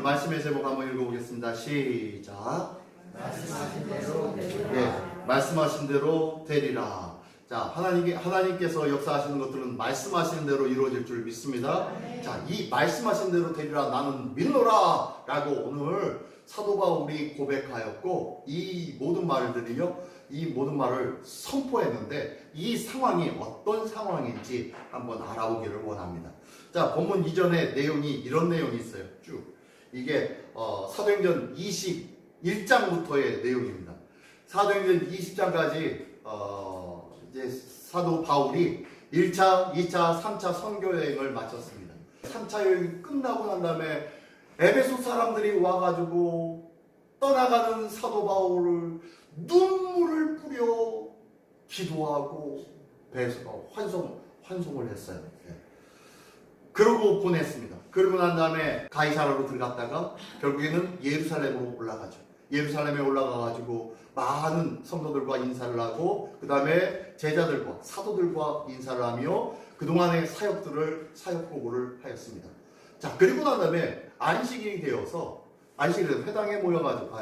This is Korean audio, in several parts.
말씀의 제목 한번 읽어보겠습니다. 시작. 말씀하신 대로 되리라. 예, 말씀하신 대로 되리라. 자, 하나님께서 역사하시는 것들은 말씀하시는 대로 이루어질 줄 믿습니다. 자, 이 말씀하신 대로 되리라 나는 믿노라 라고 오늘 사도 바울이 고백하였고, 이 모든 말을 선포했는데 이 상황이 어떤 상황인지 한번 알아보기를 원합니다. 자, 본문 이전에 이런 내용이 있어요. 쭉 이게 사도행전 21장부터의 내용입니다. 사도행전 20장까지 이제 사도 바울이 1차, 2차, 3차 선교여행을 마쳤습니다. 3차 여행이 끝나고 난 다음에 에베소 사람들이 와가지고 떠나가는 사도 바울을 눈물을 뿌려 기도하고 환송을 했어요. 그러고 보냈습니다. 그러고 난 다음에 가이사라로 들어갔다가 결국에는 예루살렘으로 올라가죠. 예루살렘에 올라가가지고 많은 성도들과 인사를 하고, 그 다음에 제자들과 사도들과 인사를 하며 그동안의 사역 보고를 하였습니다. 자, 그리고 난 다음에 안식일이 되어서 회당에 모여가지고,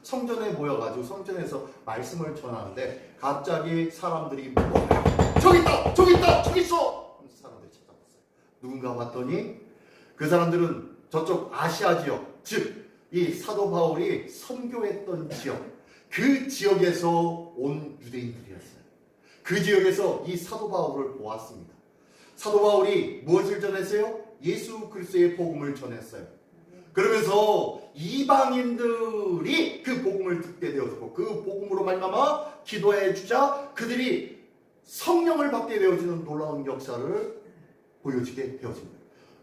성전에 모여가지고 성전에서 말씀을 전하는데 갑자기 사람들이 저기 있어! 하면서 사람들이 찾아왔어요. 누군가 봤더니 그 사람들은 저쪽 아시아 지역, 즉 이 사도 바울이 선교했던 지역, 그 지역에서 온 유대인들이었어요. 그 지역에서 이 사도 바울을 보았습니다. 사도 바울이 무엇을 전했어요? 예수 그리스도의 복음을 전했어요. 그러면서 이방인들이 그 복음을 듣게 되었고, 그 복음으로 말미암아 기도해 주자 그들이 성령을 받게 되어지는 놀라운 역사를 보여지게 되었습니다.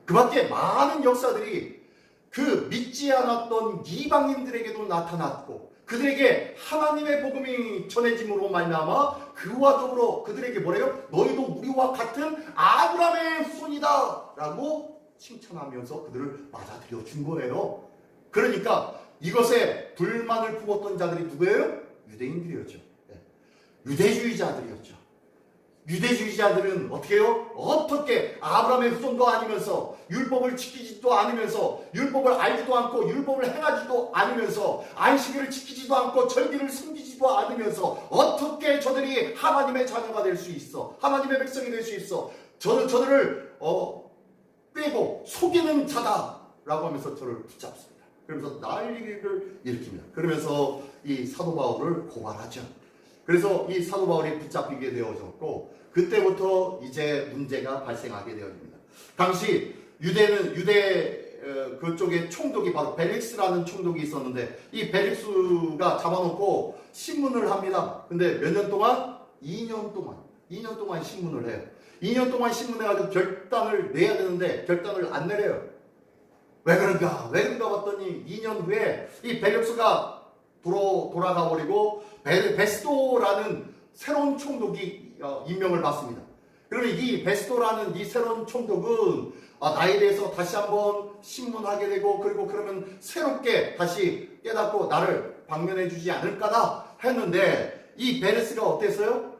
그 밖에 많은 역사들이 그 믿지 않았던 이방인들에게도 나타났고, 그들에게 하나님의 복음이 전해짐으로 말미암아 그와 더불어 그들에게 뭐래요? 너희도 우리와 같은 아브라함의 후손이다 라고 칭찬하면서 그들을 맞아들여 준 거예요. 그러니까 이것에 불만을 품었던 자들이 누구예요? 유대인들이었죠. 유대주의자들이었죠. 유대주의자들은 어떻게 해요? 어떻게 아브라함의 후손도 아니면서 율법을 지키지도 않으면서 율법을 알지도 않고 율법을 행하지도 않으면서 안식일을 지키지도 않고 절기를 숨기지도 않으면서 어떻게 저들이 하나님의 자녀가 될 수 있어? 하나님의 백성이 될 수 있어? 저들을 빼고 속이는 자다라고 하면서 저를 붙잡습니다. 그러면서 난리를 일으킵니다. 그러면서 이 사도 바울을 고발하죠. 그래서 이 사도 바울이 붙잡히게 되어졌고, 그때부터 이제 문제가 발생하게 되어집니다. 당시 유대 그쪽에 총독이 바로 벨릭스라는 총독이 있었는데, 이 벨릭스가 잡아놓고 신문을 합니다. 근데 몇 년 동안? 2년 동안 신문을 해요. 2년 동안 신문해가지고 결단을 내야 되는데 결단을 안 내려요. 왜 그런가 봤더니 2년 후에 이 벨릭스가 돌아가 버리고 베스도라는 새로운 총독이 임명을 받습니다. 그러면 이 베스도라는 이 새로운 총독은 나에 대해서 다시 한번 신문하게 되고, 그리고 그러면 새롭게 다시 깨닫고 나를 방면해 주지 않을까다 했는데, 이 베레스가 어땠어요?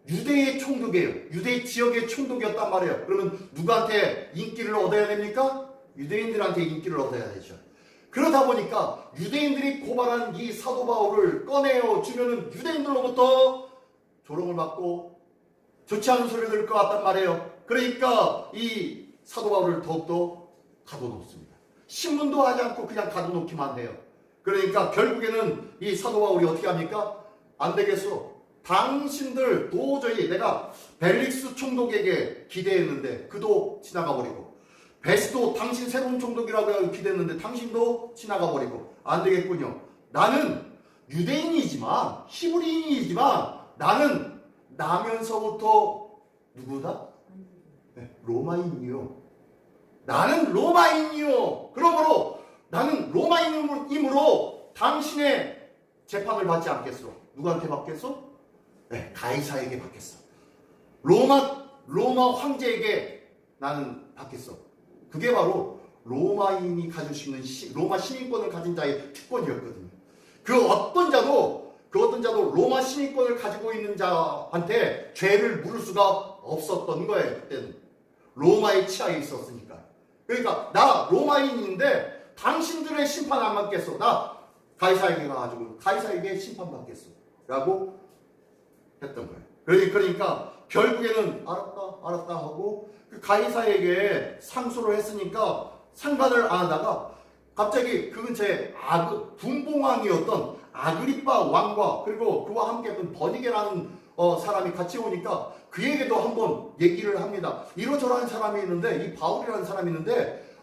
유대의 총독이에요. 유대 지역의 총독이었단 말이에요. 그러면 누구한테 인기를 얻어야 됩니까? 유대인들한테 인기를 얻어야 되죠. 그러다 보니까 유대인들이 고발한 이 사도 바울을 꺼내어 주면은 유대인들로부터 조롱을 받고 좋지 않은 소리를 들을 것 같단 말이에요. 그러니까 이 사도 바울을 더욱더 가둬놓습니다. 신문도 하지 않고 그냥 가둬놓기만 해요. 그러니까 결국에는 이 사도 바울이 어떻게 합니까? 안 되겠어. 당신들 도저히 내가 벨릭스 총독에게 기대했는데 그도 지나가 버리고, 베스도 당신 새로운 총독이라고 기대했는데 당신도 지나가 버리고, 안 되겠군요. 나는 유대인이지만 히브리인이지만 나는 나면서부터 누구다? 로마인이요. 나는 로마인이요. 그러므로 나는 로마인이므로 당신의 재판을 받지 않겠어. 누구한테 받겠어? 가이사에게 받겠어. 로마 황제에게 나는 받겠어. 그게 바로 로마인이 가질 수 있는 로마 시민권을 가진 자의 특권이었거든요. 그 어떤 자도 로마 시민권을 가지고 있는 자한테 죄를 물을 수가 없었던 거예요. 그때는 로마의 치하에 있었으니까. 그러니까 나 로마인인데 당신들의 심판 안 받겠어. 나 가이사에게 가가지고 가이사에게 심판받겠어. 라고 했던 거예요. 그러니까 결국에는 알았다 하고 그 가이사에게 상소를 했으니까 상관을 안 하다가 갑자기 그 근처에 분봉왕이었던 아그리빠 왕과 그리고 그와 함께 했던 버니게라는 사람이 같이 오니까 그에게도 한번 얘기를 합니다. 이러저러한 사람이 있는데 이 바울이라는 사람이 있는데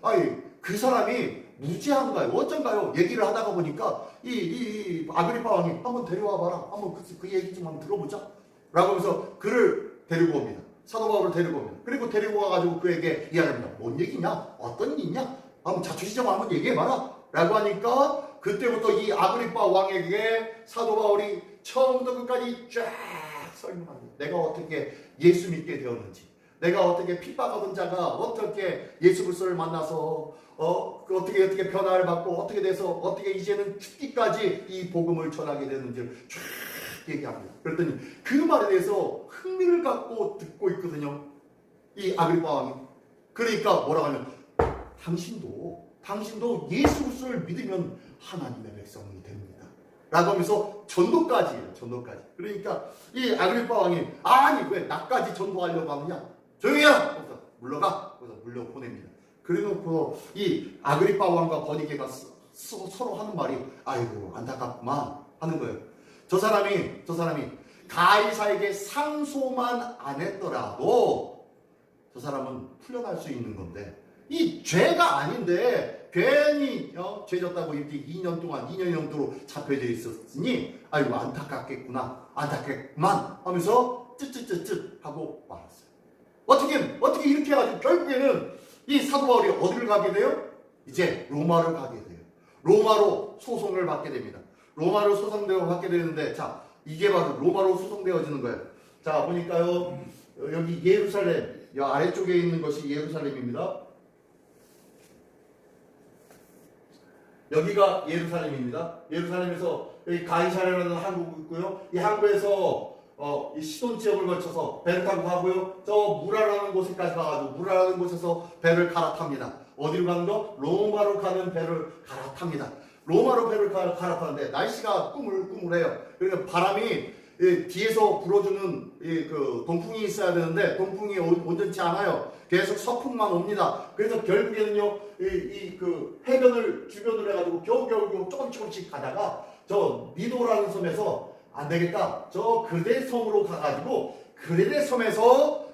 그 사람이 무지한가요? 어쩐가요? 얘기를 하다가 보니까 이 아그리빠 왕이 한번 데려와 봐라. 한번 그 얘기 좀 한번 들어보자. 라고 하면서 그를 데리고 옵니다. 사도 바울을 데리고 옵니다. 그리고 데리고 와가지고 그에게 이야기합니다. 뭔 얘기냐? 어떤 일 있냐? 한번 자초지종 한번 얘기해봐라. 라고 하니까 그때부터 이 아그리빠 왕에게 사도 바울이 처음부터 끝까지 쫙 설명합니다. 내가 어떻게 예수 믿게 되었는지, 내가 어떻게 핍박하던 자가 어떻게 예수 그리스도를 만나서 어떻게 변화를 받고 어떻게 돼서 어떻게 이제는 죽기까지 이 복음을 전하게 되는지를 쫙 얘기합니다. 그랬더니 그 말에 대해서 흥미를 갖고 듣고 있거든요. 이 아그리빠 왕이. 그러니까 뭐라고 하면 당신도 예수 그리스도를 믿으면 하나님의 백성이 됩니다. 라고 하면서 전도까지 해요. 전도까지. 그러니까 이 아그리빠 왕이 아니 왜 나까지 전도하려고 하느냐? 조용히 해라! 그래서 물러가. 그래서 물려 보냅니다. 그래놓고 이 아그리빠 왕과 버니게가 서로 하는 말이 아이고 안타깝구만 하는 거예요. 저 사람이 가이사에게 상소만 안 했더라도 저 사람은 풀려날 수 있는 건데 이 죄가 아닌데 괜히 죄졌다고 이렇게 2년 정도로 잡혀져 있었으니 아이고 안타깝겠구만 하면서 쯧쯧쯧쯧 하고 말았어요. 어떻게 이렇게 해가지고 결국에는 이 사도 바울이 어디를 가게 돼요? 이제 로마를 가게 돼요. 로마로 소송을 받게 됩니다. 로마로 소송되어 받게 되는데 자 이게 바로 로마로 소송되어지는 거예요. 자 보니까요 여기 예루살렘 이 아래쪽에 있는 것이 예루살렘입니다. 여기가 예루살렘입니다. 예루살렘에서 여기 가이사랴라는 항구가 있고요. 이 항구에서 이 시돈 지역을 거쳐서 배를 타고 가고요. 저 무라라는 곳에까지 가가지고 무라라는 곳에서 배를 갈아탑니다. 어디로 가는 거? 로마로 가는 배를 갈아탑니다. 로마로 배를 갈아타는데 날씨가 꾸물꾸물해요. 그러니까 바람이 뒤에서 불어주는 그 동풍이 있어야 되는데 동풍이 온전치 않아요. 계속 서풍만 옵니다. 그래서 결국에는요 그 해변을 주변으로 해가지고 겨우겨우 조금씩 가다가 저 니도라는 섬에서 안 되겠다. 저 그레데 섬으로 가가지고 그레데 섬에서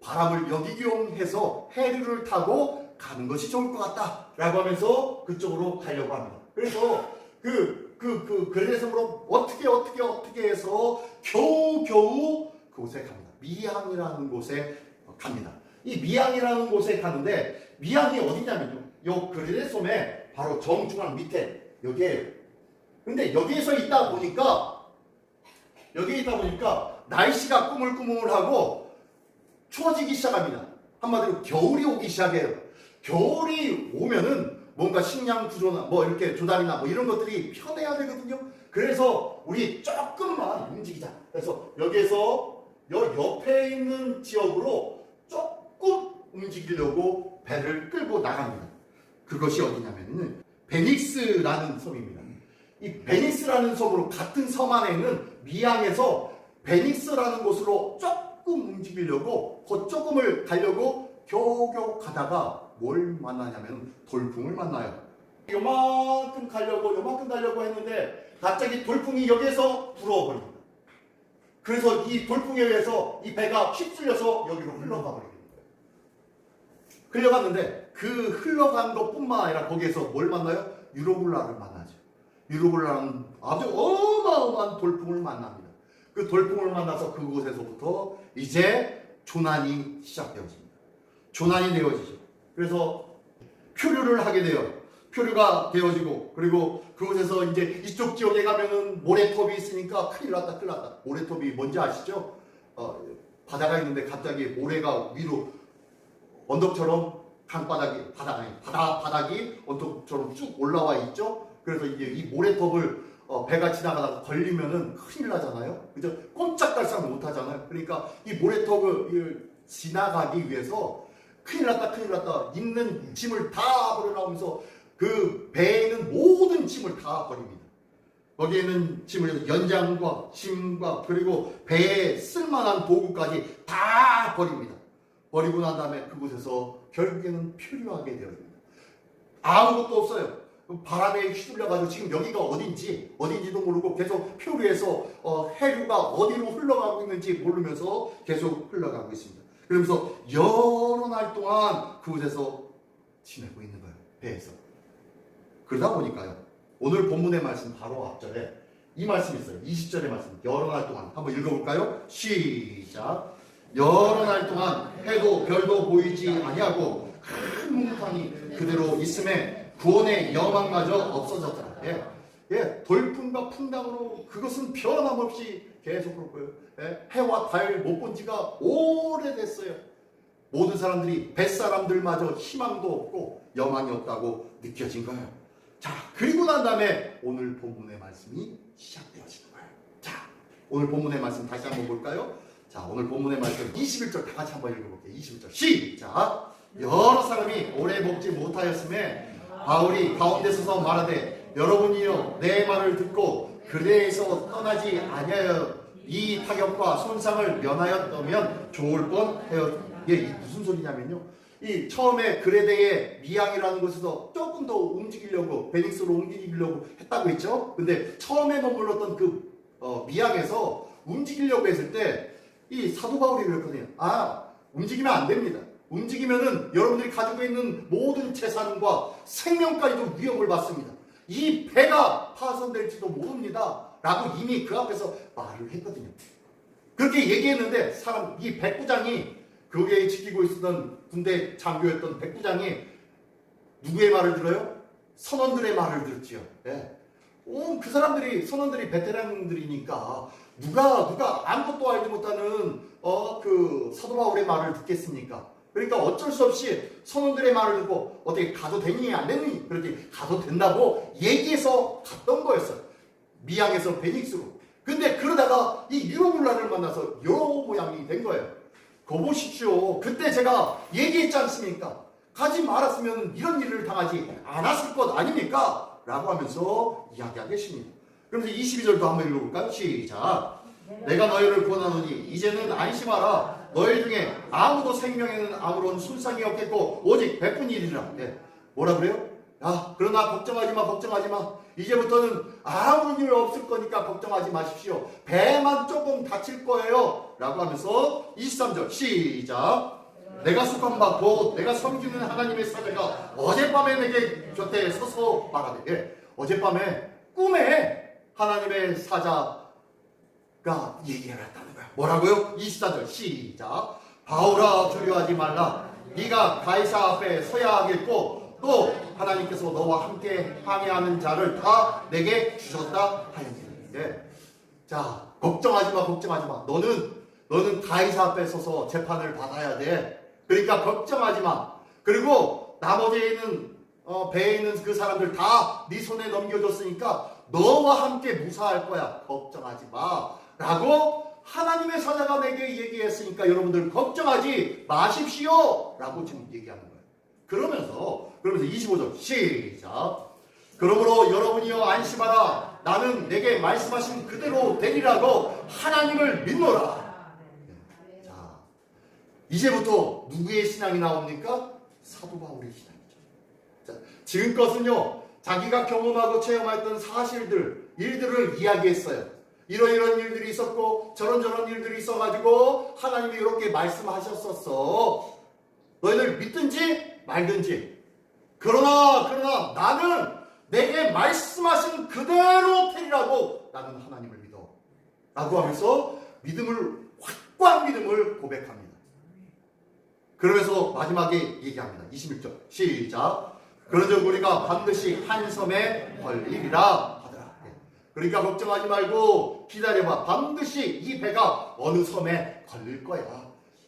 바람을 역이용해서 해류를 타고 가는 것이 좋을 것 같다라고 하면서 그쪽으로 가려고 합니다. 그래서 그레데 섬으로 어떻게 해서 겨우 그곳에 갑니다. 미항이라는 곳에 갑니다. 이 미항이라는 곳에 가는데 미항이 어디냐면요. 요 그레데 섬의 바로 정중앙 밑에 여기에요. 근데 여기에서 있다 보니까 날씨가 꾸물꾸물하고 추워지기 시작합니다. 한마디로 겨울이 오기 시작해요. 겨울이 오면은 뭔가 식량 구조나 뭐 이렇게 조달이나 뭐 이런 것들이 편해야 되거든요. 그래서 우리 조금만 움직이자. 그래서 여기에서 옆에 있는 지역으로 조금 움직이려고 배를 끌고 나갑니다. 그것이 어디냐면은 베닉스라는 섬입니다. 이 베닉스라는 섬으로 같은 섬 안에 있는 미항에서 베닉스라는 곳으로 조금 움직이려고 그 조금을 가려고 겨우겨우 가다가 뭘 만나냐면 돌풍을 만나요. 요만큼 가려고 했는데 갑자기 돌풍이 여기에서 불어버립니다. 그래서 이 돌풍에 의해서 이 배가 휩쓸려서 여기로 흘러가 버리는 거예요. 흘러갔는데 그 흘러간 것뿐만 아니라 거기에서 뭘 만나요? 유로굴라를 만나죠. 유로굴라는 아주 어마어마한 돌풍을 만납니다. 그 돌풍을 만나서 그곳에서부터 이제 조난이 시작되어집니다. 조난이 되어지죠. 그래서 표류를 하게 돼요. 표류가 되어지고 그리고 그곳에서 이제 이쪽 지역에 가면은 모래톱이 있으니까 큰일 났다. 모래톱이 뭔지 아시죠? 바다가 있는데 갑자기 모래가 위로 언덕처럼 바닥이 언덕처럼 쭉 올라와 있죠. 그래서 이제 이 모래톱을 배가 지나가다가 걸리면은 큰일 나잖아요. 그죠? 꼼짝달싹 못 하잖아요. 그러니까 이 모래톱을 지나가기 위해서 큰일 났다 큰일 났다. 있는 짐을 다 버려나오면서 그 배에 있는 모든 짐을 다 버립니다. 거기에 있는 짐을 연장과 짐과 그리고 배에 쓸만한 도구까지 다 버립니다. 버리고 난 다음에 그곳에서 결국에는 표류하게 되어집니다. 아무것도 없어요. 바람에 휘둘려가지고 지금 여기가 어딘지도 모르고 계속 표류해서 해류가 어디로 흘러가고 있는지 모르면서 계속 흘러가고 있습니다. 그러면서 여러 날 동안 그곳에서 지내고 있는 거예요. 배에서. 그러다 보니까요. 오늘 본문의 말씀 바로 앞절에 이 말씀이 있어요. 20절의 말씀. 여러 날 동안 한번 읽어볼까요? 시작. 여러 날 동안 해도 별도 보이지 아니하고 큰 문무탕이 그대로 있음에 구원의 여망마저 없어졌더라. 돌풍과 풍랑으로 그것은 변함없이 계속 그럴 거예요. 해와 달 못 본 지가 오래됐어요. 모든 사람들이 뱃사람들마저 희망도 없고 여망이 없다고 느껴진 거예요. 자, 그리고 난 다음에 오늘 본문의 말씀이 시작되어지는 거예요. 자, 오늘 본문의 말씀 다시 한번 볼까요? 자, 오늘 본문의 말씀 21절 다 같이 한번 읽어볼게요. 21절 시작. 여러 사람이 오래 먹지 못하였음에 바울이 가운데 서서 말하되 여러분이여 내 말을 듣고 그레에서 떠나지 아니하여 이 타격과 손상을 면하였다면 좋을 뻔하여. 이게 무슨 소리냐면요, 이 처음에 그레데의 미양이라는 곳에서 조금 더 움직이려고 베닉스로 옮기려고 했다고 했죠. 근데 처음에 머물렀던 그 미양에서 움직이려고 했을 때 이 사도 바울이 그랬거든요. 움직이면 안 됩니다. 움직이면은 여러분들이 가지고 있는 모든 재산과 생명까지도 위협을 받습니다. 이 배가 파손될지도 모릅니다. 라고 이미 그 앞에서 말을 했거든요. 그렇게 얘기했는데 이 백부장이 거기에 지키고 있었던 군대 장교였던 백부장이 누구의 말을 들어요? 선원들의 말을 들었지요. 그 사람들이 선원들이 베테랑들이니까 누가 아무것도 알지 못하는 그 사도 바울의 말을 듣겠습니까? 그러니까 어쩔 수 없이 선원들의 말을 듣고 어떻게 가도 되니 안 되니 그렇게 가도 된다고 얘기해서 갔던 거였어요. 미양에서 베닉스로. 근데 그러다가 이 유로물란을 만나서 요 모양이 된 거예요. 거 보십시오. 그때 제가 얘기했지 않습니까? 가지 말았으면 이런 일을 당하지 않았을 것 아닙니까? 라고 하면서 이야기하고 계십니다. 그러면서 22절도 한번 읽어볼까요? 시작. 내가 너희를 구원하노니 이제는 안심하라. 너희 중에 아무도 생명에는 아무런 손상이 없겠고 오직 베푼일이라. 뭐라 그래요? 그러나 걱정하지 마. 이제부터는 아무 일 없을 거니까 걱정하지 마십시오. 배만 조금 다칠 거예요. 라고 하면서 23절 시작. 내가 속한 바 곧 내가 섬기는 하나님의 사자가 어젯밤에 내게 곁에 서서 말하되. 어젯밤에 꿈에 하나님의 사자가 얘기를 했다는 거야. 뭐라고요? 24절 시작. 바울아 두려워하지 말라. 네가 가이사 앞에 서야 하겠고 또 하나님께서 너와 함께 항해하는 자를 다 내게 주셨다 하였니. 자, 걱정하지 마. 너는 가이사 앞에 서서 재판을 받아야 돼. 그러니까 걱정하지 마. 그리고 나머지에 있는 배에 있는 그 사람들 다 네 손에 넘겨줬으니까 너와 함께 무사할 거야. 걱정하지 마. 라고 하나님의 사자가 내게 얘기했으니까 여러분들 걱정하지 마십시오. 라고 지금 얘기하는 거예요. 그러면서 25절 시작. 그러므로 여러분이여 안심하라. 나는 내게 말씀하신 그대로 되리라고 하나님을 믿노라. 자, 이제부터 누구의 신앙이 나옵니까? 사도 바울의 신앙이죠. 자, 지금껏은요, 자기가 경험하고 체험했던 사실들, 일들을 이야기했어요. 이런 일들이 있었고 저런 일들이 있어가지고 하나님이 이렇게 말씀하셨었어. 너희들 믿든지 말든지. 그러나 나는 내게 말씀하신 그대로 되리라고 나는 하나님을 믿어. 라고 하면서 확고한 믿음을 고백합니다. 그러면서 마지막에 얘기합니다. 26절 시작. 그러자 우리가 반드시 한 섬에 걸리리라 하더라. 그러니까 걱정하지 말고 기다려봐. 반드시 이 배가 어느 섬에 걸릴 거야.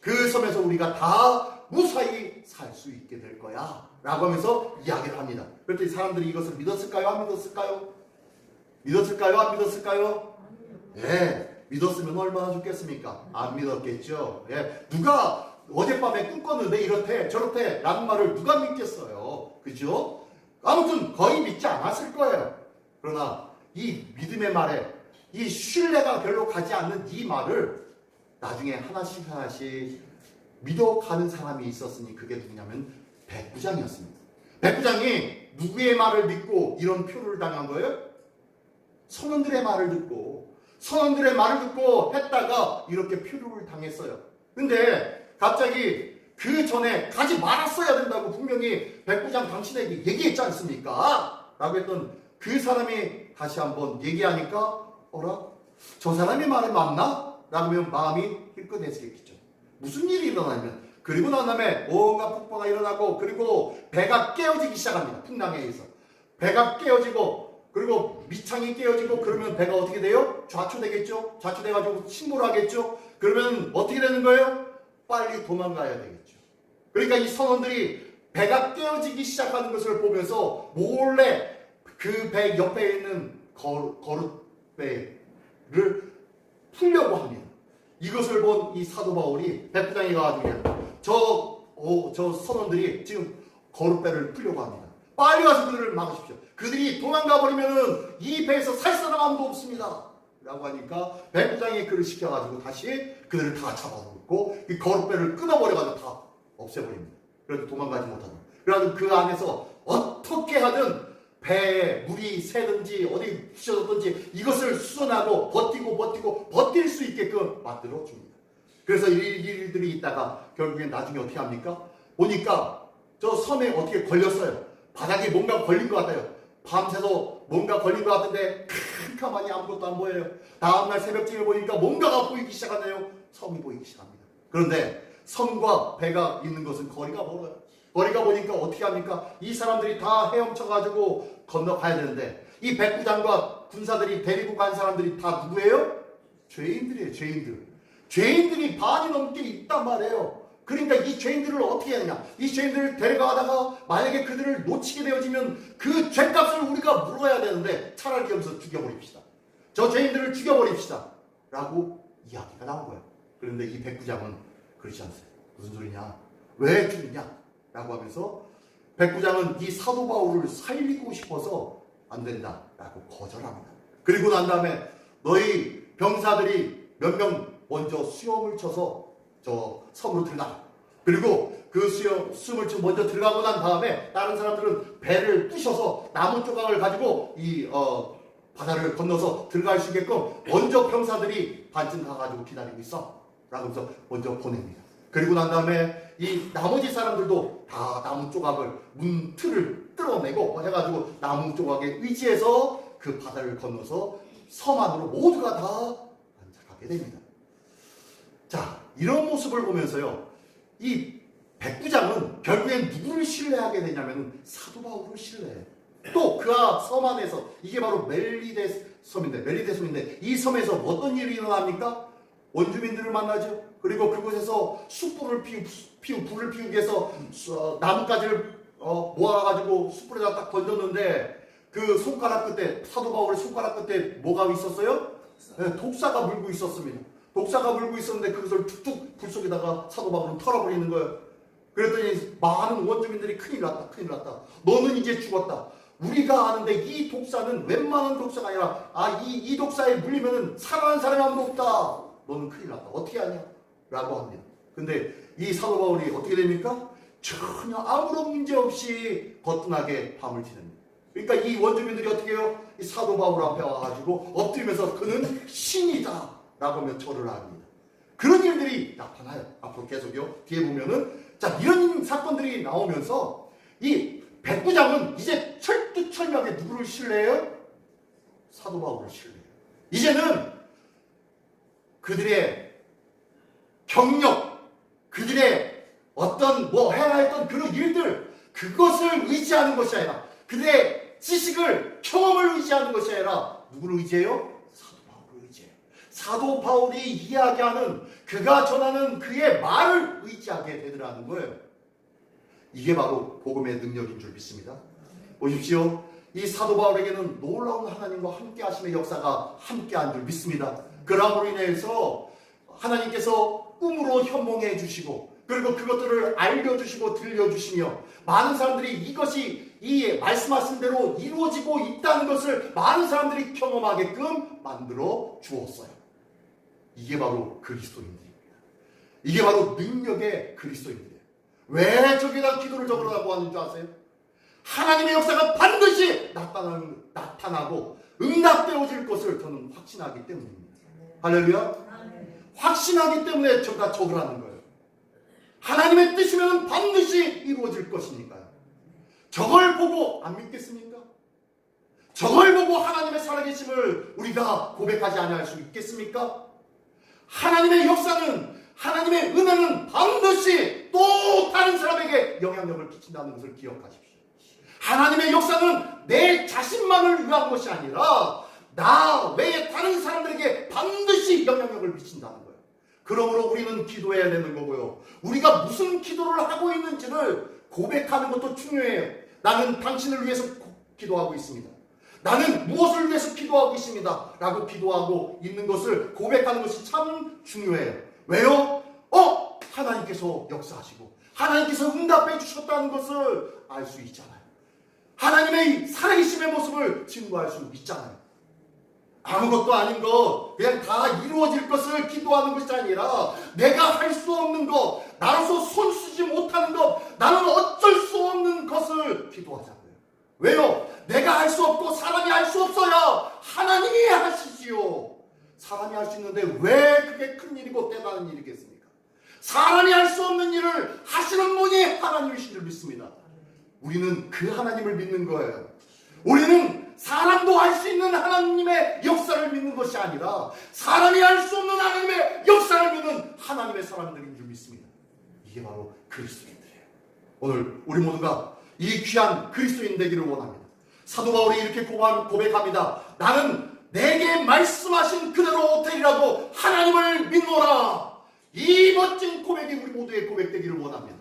그 섬에서 우리가 다 무사히 살 수 있게 될 거야. 라고 하면서 이야기를 합니다. 그랬더니 사람들이 이것을 믿었을까요? 안 믿었을까요? 안 믿었을까요? 믿었으면 얼마나 좋겠습니까? 안 믿었겠죠. 누가 어젯밤에 꿈꿨는데 이렇대 저렇대 라는 말을 누가 믿겠어요. 그죠? 아무튼 거의 믿지 않았을 거예요. 그러나 이 믿음의 말에 이 신뢰가 별로 가지 않는 이 말을 나중에 하나씩 하나씩 믿어가는 사람이 있었으니 그게 누구냐면 백부장이었습니다. 백부장이 누구의 말을 믿고 이런 표를 당한 거예요? 선원들의 말을 듣고 했다가 이렇게 표류를 당했어요. 근데 갑자기 그 전에 가지 말았어야 된다고 분명히 백부장 당신에게 얘기했지 않습니까? 라고 했던 그 사람이 다시 한번 얘기하니까 어라? 저 사람이 말이 맞나? 라고 하면 마음이 힐끗해지겠죠. 무슨 일이 일어나면 그리고 난 다음에 온갖 폭파가 일어나고 그리고 배가 깨어지기 시작합니다. 풍랑에 의해서 배가 깨어지고 그리고 밑창이 깨어지고 그러면 배가 어떻게 돼요? 좌초되겠죠. 좌초돼가지고 침몰을 하겠죠. 그러면 어떻게 되는 거예요? 빨리 도망가야 되겠죠. 그러니까 이 선원들이 배가 깨어지기 시작하는 것을 보면서 몰래 그 배 옆에 있는 거룻배를 풀려고 합니다. 이것을 본 이 사도 바울이 백부장이 가가지고 저 선원들이 지금 거룻배를 풀려고 합니다. 빨리 가서 그들을 막으십시오. 그들이 도망가 버리면은 이 배에서 살 사람 아무도 없습니다. 라고 하니까 백부장이 그를 시켜가지고 다시 그들을 다 잡아놓고 이 거룻배를 끊어버려가지고 다 없애버립니다. 그래도 도망가지 못하는. 그래가지고 그 안에서 어떻게 하든 배에 물이 새든지 어디 부셔졌든지 이것을 수선하고 버틸 수 있게끔 만들어 줍니다. 그래서 일들이 있다가 결국엔 나중에 어떻게 합니까? 보니까 저 섬에 어떻게 걸렸어요. 바닥에 뭔가 걸린 것 같아요. 밤새서 뭔가 걸린 것 같은데 캄캄하니 아무것도 안 보여요. 다음날 새벽쯤에 보니까 뭔가가 보이기 시작하네요. 섬이 보이기 시작합니다. 그런데 섬과 배가 있는 것은 거리가 멀어요. 거리가 보니까 어떻게 합니까? 이 사람들이 다 헤엄쳐가지고 건너가야 되는데 이 백부장과 군사들이 데리고 간 사람들이 다 누구예요? 죄인들이에요. 죄인들이 반이 넘게 있단 말이에요. 그러니까 이 죄인들을 어떻게 해야 되냐? 이 죄인들을 데려가다가 만약에 그들을 놓치게 되어지면 그 죄값을 우리가 물어야 되는데 차라리 여기서 죽여버립시다. 저 죄인들을 죽여버립시다. 라고 이야기가 나온 거예요. 그런데 이 백부장은 그렇지 않습니다. 무슨 소리냐? 왜 죽이냐? 라고 하면서 백부장은 이 사도 바울을 살리고 싶어서 안 된다 라고 거절합니다. 그리고 난 다음에 너희 병사들이 몇 명 먼저 수염을 쳐서 저 섬으로 들어가. 그리고 그 수염을 쳐 먼저 들어가고 난 다음에 다른 사람들은 배를 부셔서 나무 조각을 가지고 이 바다를 건너서 들어갈 수 있게끔 먼저 병사들이 반쯤 가가지고 기다리고 있어 라고 해서 먼저 보냅니다. 그리고 난 다음에 이 나머지 사람들도 다 나무 조각을 문틀을 뚫어내고 해가지고 나무 조각에 의지해서 그 바다를 건너서 섬 안으로 모두가 다 안착하게 됩니다. 자, 이런 모습을 보면서요, 이 백부장은 결국엔 누구를 신뢰하게 되냐면 사도 바울을 신뢰해요. 또 그 섬 안에서 이게 바로 멜리데 섬인데 이 섬에서 어떤 일이 일어납니까? 원주민들을 만나죠. 그리고 그곳에서 불을 피우기 위해서 나뭇가지를 모아가지고 숯불에다 딱 던졌는데 그 손가락 끝에 사도 바울의 손가락 끝에 뭐가 있었어요? 네, 독사가 물고 있었습니다. 독사가 물고 있었는데 그것을 툭툭 불 속에다가 사도 바울은 털어버리는 거예요. 그랬더니 많은 원주민들이 큰일 났다. 너는 이제 죽었다. 우리가 아는데 이 독사는 웬만한 독사가 아니라 이 독사에 물리면 살아난 사람이 아무도 없다. 너는 큰일 났다. 어떻게 하냐? 라고 합니다. 근데 이 사도 바울이 어떻게 됩니까? 전혀 아무런 문제 없이 거뜬하게 밤을 지냅니다. 그러니까 이 원주민들이 어떻게 해요? 이 사도 바울 앞에 와가지고 엎드리면서 그는 신이다 라고 하며 절을 합니다. 그런 일들이 나타나요. 앞으로 계속요. 뒤에 보면은 자, 이런 사건들이 나오면서 이 백부장은 이제 철두철미하게 누구를 신뢰해요? 사도 바울을 신뢰해요. 이제는 그들의 경력, 그들의 어떤 해야 했던 그런 일들, 그것을 의지하는 것이 아니라 그들의 지식을, 경험을 의지하는 것이 아니라 누구를 의지해요? 사도 바울을 의지해요. 사도 바울이 이야기하는, 그가 전하는 그의 말을 의지하게 되더라는 거예요. 이게 바로 복음의 능력인 줄 믿습니다. 보십시오. 이 사도 바울에게는 놀라운 하나님과 함께 하심의 역사가 함께한 줄 믿습니다. 그러므로 인해서 하나님께서 꿈으로 현몽해 주시고 그리고 그것들을 알려주시고 들려주시며 많은 사람들이 이것이 이 말씀하신 대로 이루어지고 있다는 것을 많은 사람들이 경험하게끔 만들어 주었어요. 이게 바로 그리스도인들입니다. 이게 바로 능력의 그리스도인들이에요. 왜 저기다 기도를 적으라고 하는 줄 아세요? 하나님의 역사가 반드시 나타나고 응답되어질 것을 저는 확신하기 때문입니다. 할렐루야. 확신하기 때문에 저기다 적으라는 거예요. 하나님의 뜻이면 반드시 이루어질 것이니까요. 저걸 보고 안 믿겠습니까? 저걸 보고 하나님의 살아계심을 우리가 고백하지 아니할 수 있겠습니까? 하나님의 역사는, 하나님의 은혜는 반드시 또 다른 사람에게 영향력을 끼친다는 것을 기억하십시오. 하나님의 역사는 내 자신만을 위한 것이 아니라 나 외에 다른 사람들에게 반드시 영향력을 미친다는 거예요. 그러므로 우리는 기도해야 되는 거고요. 우리가 무슨 기도를 하고 있는지를 고백하는 것도 중요해요. 나는 당신을 위해서 기도하고 있습니다. 나는 무엇을 위해서 기도하고 있습니다. 라고 기도하고 있는 것을 고백하는 것이 참 중요해요. 왜요? 하나님께서 역사하시고 하나님께서 응답해 주셨다는 것을 알 수 있잖아요. 하나님의 살아계심의 모습을 증거할 수 있잖아요. 아무것도 아닌 것, 그냥 다 이루어질 것을 기도하는 것이 아니라 내가 할 수 없는 것, 나로서 손 쓰지 못하는 것, 나는 어쩔 수 없는 것을 기도하자고요. 왜요? 내가 할 수 없고 사람이 할 수 없어야 하나님이 하시지요. 사람이 할 수 있는데 왜 그게 큰 일이고 대단한 일이겠습니까? 사람이 할 수 없는 일을 하시는 분이 하나님이신 줄 믿습니다. 우리는 그 하나님을 믿는 거예요. 우리는 사람도 할 수 있는 하나님의 역사를 믿는 것이 아니라 사람이 할 수 없는 하나님의 역사를 믿는 하나님의 사람들인 줄 믿습니다. 이게 바로 그리스도인들이에요. 오늘 우리 모두가 이 귀한 그리스도인 되기를 원합니다. 사도 바울이 이렇게 고백합니다. 나는 내게 말씀하신 그대로 되리라고 하나님을 믿노라. 이 멋진 고백이 우리 모두의 고백되기를 원합니다.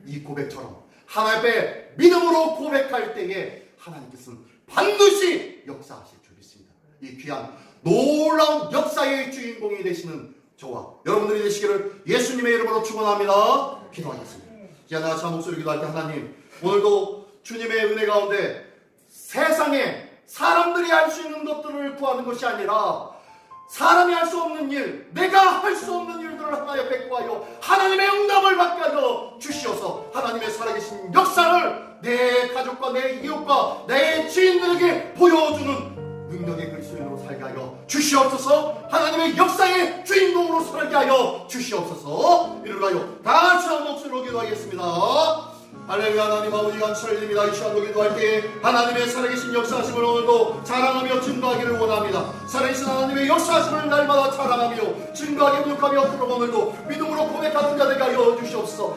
이 고백처럼 하나님 앞에 믿음으로 고백할 때에 하나님께서는 반드시 역사하실 줄 믿습니다. 이 귀한 놀라운 역사의 주인공이 되시는 저와 여러분들이 되시기를 예수님의 이름으로 축원합니다. 기도하겠습니다. 이제 나 자 목소리 기도할 때 하나님, 오늘도 주님의 은혜 가운데 세상에 사람들이 할 수 있는 것들을 구하는 것이 아니라 사람이 할 수 없는 일, 내가 할 수 없는 일들을 하나에 백구하여 하나님의 응답을 받게 하여 주시어서 하나님의 살아계신 역사를 내 가족과 내 이웃과 내 지인들에게 보여주는 능력의 그리스도인으로 살게 하여 주시옵소서. 하나님의 역사의 주인공으로 살게 하여 주시옵소서. 이를 하여 다 같이 한 목소리로 기도하겠습니다. 할렐루야. 하나님 아버지 감사드립니다. 이 시간도 기도할 때 하나님의 살아계신 역사하심을 오늘도 자랑하며 증거하기를 원합니다. 살아계신 하나님의 역사하심을 날마다 자랑하며 증거하게 부족하며 그럼 오늘도 믿음으로 고백하는 자 되게 하여 주시옵소서.